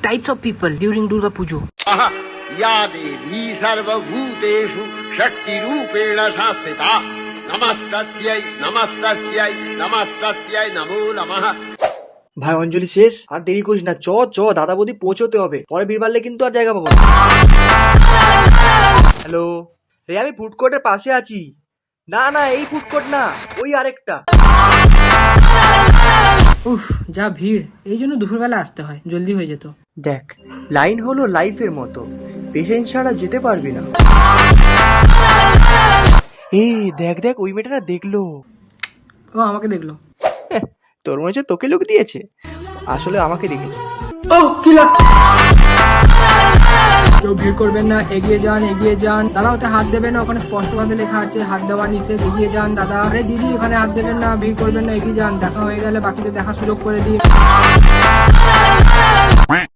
types of people during Durga Puja. या देवी सर्वभूतेषु शक्तिरूपेण संस्थिता नमस्तस्यै नमस्तस्यै नमस्तस्यै नमो नमः। ভাই অঞ্জলি শেষ, আর দেরি করিস না, চ চ দাদা বৌদি পৌঁছতে হবে, পরে ভিড় বাড়লে কিন্তু আর জায়গা পাবো না। হ্যালো রে, আমি ফুড কোর্টের পাশে আছি। না না, এই ফুড কোর্ট না, ওই আরেকটা। উফ, যা ভিড়, এই জন্য দুপুরবেলা আসতে হয়, জলদি হয়ে যেত। দেখ, লাইন হলো লাইফের মতো, পেশেন্স ছাড়া যেতে পারবি না। এই দেখ দেখ, ওই মেয়েটা দেখলো। ও আমাকে দেখলো। তোর মনে হচ্ছে তোকে লোক দিয়েছে, আসলে আমাকে দেখেছে। ও কি কেউ ভিড় করবেন না, এগিয়ে যান এগিয়ে যান। দাদা ওতে হাত দেবেন না, ওখানে স্পষ্ট ভাবে লেখা আছে হাত দেওয়া নিষেধ, এগিয়ে যান দাদা। আরে দিদি, ওখানে হাত দেবেন না, ভিড় করবেন না, এগিয়ে যান। দেখা হয়ে গেলে বাকিদের দেখা সুযোগ করে দিন।